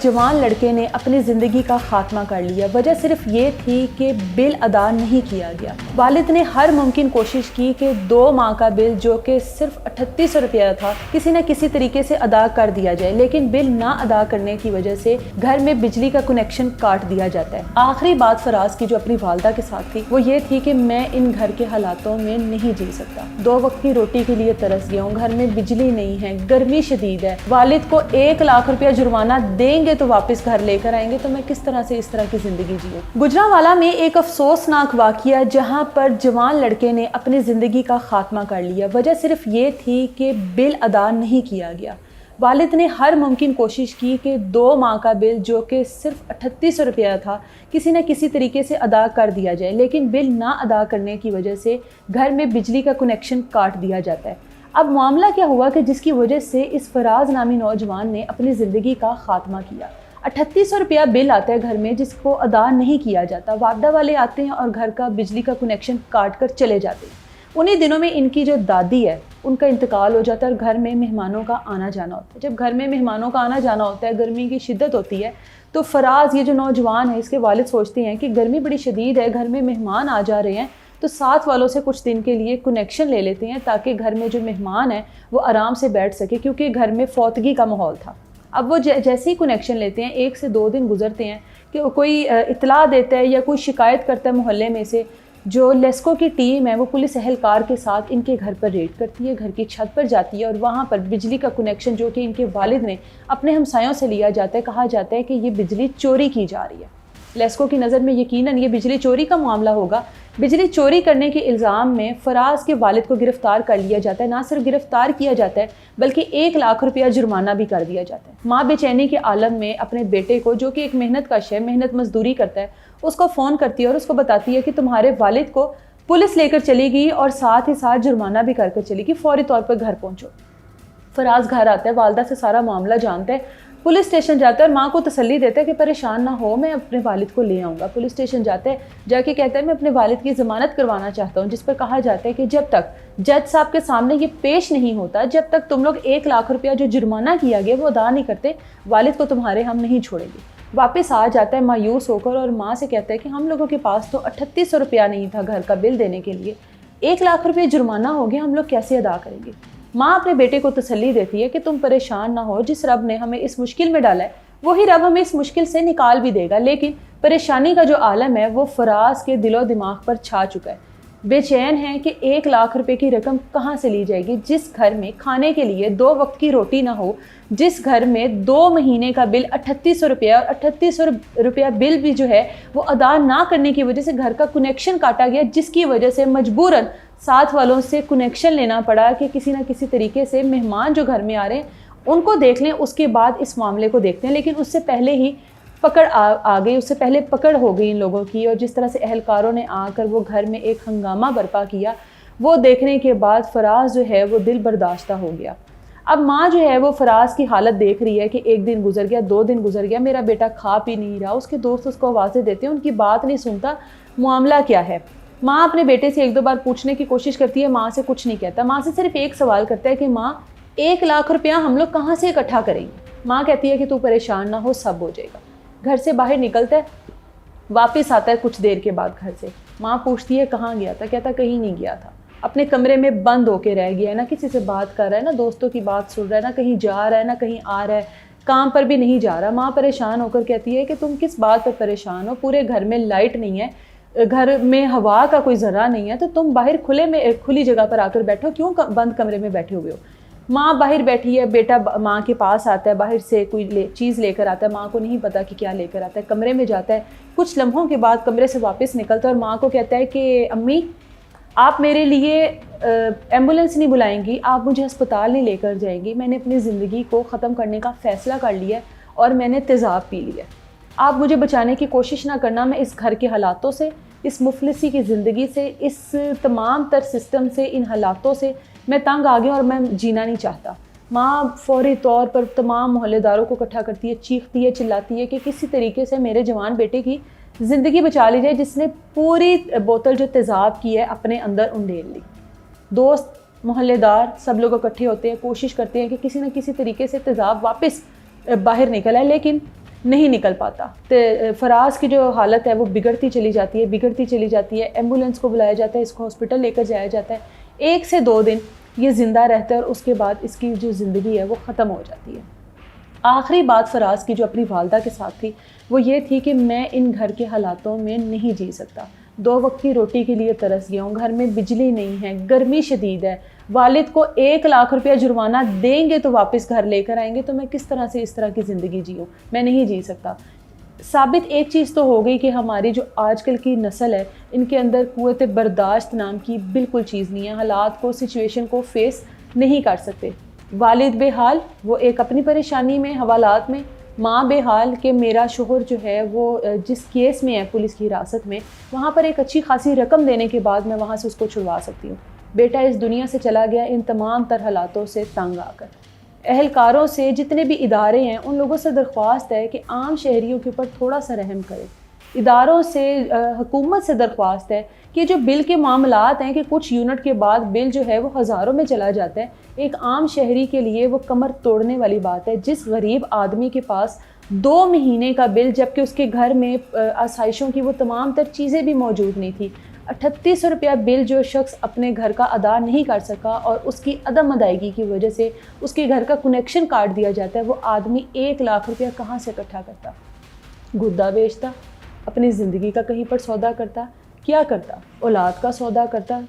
जवान लड़के ने अपनी ज़िंदगी का खात्मा कर लिया। वजह सिर्फ ये थी कि बिल अदा नहीं किया गया। वालिद ने हर मुमकिन कोशिश की कि 2 माह का बिल जो कि सिर्फ 3800 रुपया था किसी न किसी तरीके से अदा कर दिया जाए, लेकिन बिल ना अदा करने की वजह से घर में बिजली का कनेक्शन काट दिया जाता है। आखिरी बात फराज की जो अपनी वालदा के साथ थी वो ये थी कि मैं इन घर के हालातों में नहीं जी सकता। 2 वक्त की रोटी के लिए तरस गया हूँ, घर में बिजली नहीं है, गर्मी शदीद है। वालिद को 1 लाख रुपया जुर्माना देंगे तो वापस घर लेकर आएंगे, तो मैं किस तरह से इस तरह की जिंदगी जीऊं। गुजरांवाला में एक अफसोसनाक वाकया जहां पर जवान लड़के ने अपनी जिंदगी का खात्मा कर लिया। वजह सिर्फ ये थी कि बिल अदा नहीं किया गया। वालिद ने हर मुमकिन कोशिश की कि 2 माह का बिल जो कि सिर्फ 3800 रुपया था किसी न किसी तरीके से अदा कर दिया जाए, लेकिन बिल ना अदा करने की वजह से घर में बिजली का कनेक्शन काट दिया जाता है। अब मामला क्या हुआ कि जिसकी वजह से इस फराज नामी नौजवान ने अपनी ज़िंदगी का खात्मा किया। 3800 रुपया बिल आता है घर में जिसको अदा नहीं किया जाता। वापडा वाले आते हैं और घर का बिजली का कनेक्शन काट कर चले जाते हैं। उन्हीं दिनों में इनकी जो दादी है उनका इंतकाल हो जाता है और घर में मेहमानों का आना जाना होता है। जब घर में मेहमानों का आना जाना होता है, गर्मी की शिद्दत होती है, तो फराज ये जो नौजवान है इसके वालिद सोचते हैं कि गर्मी बड़ी शदीद है, घर में मेहमान आ जा रहे हैं, तो साथ वालों से कुछ दिन के लिए कनेक्शन ले लेते हैं ताकि घर में जो मेहमान है वो आराम से बैठ सके, क्योंकि घर में फौतगी का माहौल था। अब वो जैसे ही कनेक्शन लेते हैं 1 से 2 दिन गुजरते हैं कि कोई इतला देता है या कोई शिकायत करता है मोहल्ले में से, जो लेस्को की टीम है वो पुलिस एहलकार के साथ इनके घर पर रेड करती है, घर की छत पर जाती है और वहाँ पर बिजली का कनेक्शन जो कि इनके वालिद ने अपने हमसायों से लिया जाता है, कहा जाता है कि ये बिजली चोरी की जा रही है। लेस्को की नज़र में यकीनन ये बिजली चोरी का मामला होगा। बिजली चोरी करने के इल्ज़ाम में फराज के वालिद को गिरफ्तार कर लिया जाता है। ना सिर्फ गिरफ्तार किया जाता है बल्कि 1 लाख रुपया जुर्माना भी कर दिया जाता है। माँ बेचैनी के आलम में अपने बेटे को, जो कि एक मेहनत कश है, मेहनत मजदूरी करता है, उसको फ़ोन करती है और उसको बताती है कि तुम्हारे वालिद को पुलिस लेकर चली गई और साथ ही साथ जुर्माना भी कर चली गई, फौरी तौर पर घर पहुँचो। फराज घर आता है, वालदा से सारा मामला जानता है, पुलिस स्टेशन जाता है और माँ को तसल्ली देता है कि परेशान ना हो, मैं अपने वालिद को ले आऊँगा। पुलिस स्टेशन जाता है, जाके कहता है मैं अपने वालिद की ज़मानत करवाना चाहता हूँ, जिस पर कहा जाता है कि जब तक जज साहब के सामने ये पेश नहीं होता, जब तक तुम लोग 1 लाख रुपया जो जुर्माना किया गया वो अदा नहीं करते, वालिद को तुम्हारे हम नहीं छोड़ेंगे। वापस आ जाता है मायूस होकर और माँ से कहता है कि हम लोगों के पास तो 3800 रुपया नहीं था घर का बिल देने के लिए, 1 लाख रुपये जुर्माना हो गया, हम लोग कैसे अदा करेंगे। माँ अपने बेटे को तसल्ली देती है कि तुम परेशान ना हो, जिस रब ने हमें इस मुश्किल में डाला है वही रब हमें इस मुश्किल से निकाल भी देगा। लेकिन परेशानी का जो आलम है वो फराज के दिलो दिमाग पर छा चुका है। बेचैन है कि 1 लाख रुपए की रकम कहाँ से ली जाएगी, जिस घर में खाने के लिए 2 वक्त की रोटी ना हो, जिस घर में 2 महीने का बिल 3800 रुपया और 3800 रुपया बिल भी जो है वो अदा ना करने की वजह से घर का कनेक्शन काटा गया, जिसकी वजह से मजबूरन साथ वालों से कनेक्शन लेना पड़ा कि किसी ना किसी तरीके से मेहमान जो घर में आ रहे हैं उनको देख लें, उसके बाद इस मामले को देखते हैं। लेकिन उससे पहले ही पकड़ आ गई, उससे पहले पकड़ हो गई इन लोगों की, और जिस तरह से एहलकारों ने आकर वो घर में एक हंगामा बर्पा किया, वो देखने के बाद फराज जो है वो दिल बर्दाश्ता हो गया। अब माँ जो है वो फराज की हालत देख रही है कि 1 दिन गुजर गया, 2 दिन गुजर गया, मेरा बेटा खा पी नहीं रहा, उसके दोस्त उसको आवाज़ें देते हैं, उनकी बात नहीं सुनता, मामला क्या है। माँ अपने बेटे से 1-2 बार पूछने की कोशिश करती है, माँ से कुछ नहीं कहता। माँ से सिर्फ एक सवाल करता है कि माँ 1 लाख रुपया हम लोग कहाँ से इकट्ठा करेंगे। माँ कहती है कि तू परेशान ना हो, सब हो जाएगा। घर से बाहर निकलता है, वापस आता है कुछ देर के बाद घर से। माँ पूछती है कहाँ गया था, कहता कहीं नहीं गया था, अपने कमरे में बंद होके रह गया है, ना किसी से बात कर रहा है, ना दोस्तों की बात सुन रहा है, ना कहीं जा रहा है, ना कहीं आ रहा है, काम पर भी नहीं जा रहा। माँ परेशान होकर कहती है कि तुम किस बात पर परेशान हो, पूरे घर में लाइट नहीं है, घर में हवा का कोई ज़रा नहीं है, तो तुम बाहर खुली जगह पर आकर बैठो, क्यों बंद कमरे में बैठे हुए हो। माँ बाहर बैठी है, बेटा माँ के पास आता है, बाहर से कोई चीज़ लेकर आता है, माँ को नहीं पता कि क्या लेकर आता है, कमरे में जाता है, कुछ लम्हों के बाद कमरे से वापस निकलता है और माँ को कहता है कि अम्मी आप मेरे लिए एम्बुलेंस नहीं बुलाएंगी, आप मुझे अस्पताल नहीं लेकर जाएंगी, मैंने अपनी ज़िंदगी को ख़त्म करने का फ़ैसला कर लिया है और मैंने तेज़ाब पी लिया, आप मुझे बचाने की कोशिश ना करना, मैं इस घर के हालातों से, इस मुफलिसी की ज़िंदगी से, इस तमाम तर सिस्टम से, इन हालातों से मैं तंग आ गया और मैं जीना नहीं चाहता। माँ फौरी तौर पर तमाम मोहल्लेदारों को इकट्ठा करती है, चीखती है, चिल्लाती है कि किसी तरीके से मेरे जवान बेटे की ज़िंदगी बचा ली जाए, जिसने पूरी बोतल जो तेज़ाब की है अपने अंदर उंडेल ली। दोस्त, मोहल्लेदार सब लोग इकट्ठे होते हैं, कोशिश करते हैं कि किसी न किसी तरीके से तेज़ाब वापस बाहर निकल आए, लेकिन नहीं निकल पाता। तो फराज की जो हालत है वो बिगड़ती चली जाती है, बिगड़ती चली जाती है। एम्बुलेंस को बुलाया जाता है, इसको हॉस्पिटल लेकर जाया जाता है। 1 से 2 दिन ये ज़िंदा रहता है और उसके बाद इसकी जो ज़िंदगी है वो ख़त्म हो जाती है। आखिरी बात फराज की जो अपनी वालदा के साथ थी वो ये थी कि मैं इन घर के हालातों में नहीं जी सकता। 2 वक्त की रोटी के लिए तरस गया हूँ, घर में बिजली नहीं है, गर्मी शदीद है, वालिद को 1 लाख रुपया जुर्माना देंगे तो वापस घर लेकर आएंगे, तो मैं किस तरह से इस तरह की ज़िंदगी जीऊँ? मैं नहीं जी सकता। साबित एक चीज़ तो हो गई कि हमारी जो आजकल की नस्ल है इनके अंदर क़ुव्वत बर्दाश्त नाम की बिल्कुल चीज़ नहीं है। हालात को, सिचुएशन को फेस नहीं कर सकते। वालिद बेहाल, वो एक अपनी परेशानी में, हवालात में। माँ बेहाल कि मेरा शोहर जो है वो जिस केस में है पुलिस की हिरासत में, वहाँ पर एक अच्छी खासी रकम देने के बाद मैं वहाँ से उसको छुड़वा सकती हूँ। बेटा इस दुनिया से चला गया इन तमाम तर हालातों से तंग आकर। अहलकारों से, जितने भी इदारे हैं, उन लोगों से दरख्वास्त है कि आम शहरियों के ऊपर थोड़ा सा रहम करें। इदारों से, हुकूमत से दरख्वास्त है कि जो बिल के मामलात हैं कि कुछ यूनिट के बाद बिल जो है वो हज़ारों में चला जाता है, एक आम शहरी के लिए वो कमर तोड़ने वाली बात है। जिस गरीब आदमी के पास 2 महीने का बिल, जबकि उसके घर में आसाइशों की वो तमाम तर चीज़ें भी मौजूद नहीं थी, 3800 रुपया बिल जो शख्स अपने घर का अदा नहीं कर सका और उसकी अदम अदायगी की वजह से उसके घर का कनेक्शन काट दिया जाता है, वो आदमी 1 लाख रुपया कहाँ से इकट्ठा करता? गुर्दा बेचता, अपनी ज़िंदगी का कहीं पर सौदा करता, क्या करता? औलाद का सौदा करता।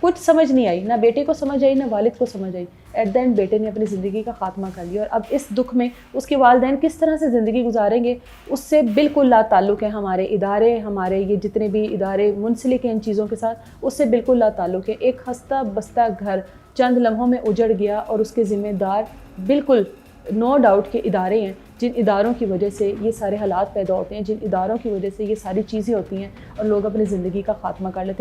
कुछ समझ नहीं आई, ना बेटे को समझ आई, ना वालिद को समझ आई। एट द एंड बेटे ने अपनी ज़िंदगी का खात्मा कर लिया और अब इस दुख में उसके वालिदैन किस तरह से ज़िंदगी गुजारेंगे उससे बिल्कुल ला ताल्लुक़ है। हमारे इदारे, हमारे ये जितने भी इदारे मुंसलिक हैं इन चीज़ों के साथ, उससे बिल्कुल ला ताल्लुक़ है। एक हंसता बसता घर चंद लम्हों में उजड़ गया और उसके ज़िम्मेदार बिल्कुल नो डाउट के इदारे हैं, जिन इदारों की वजह से ये सारे हालात पैदा होते हैं, जिन इदारों की वजह से ये सारी चीज़ें होती हैं और लोग अपनी ज़िंदगी का खात्मा कर लेते हैं।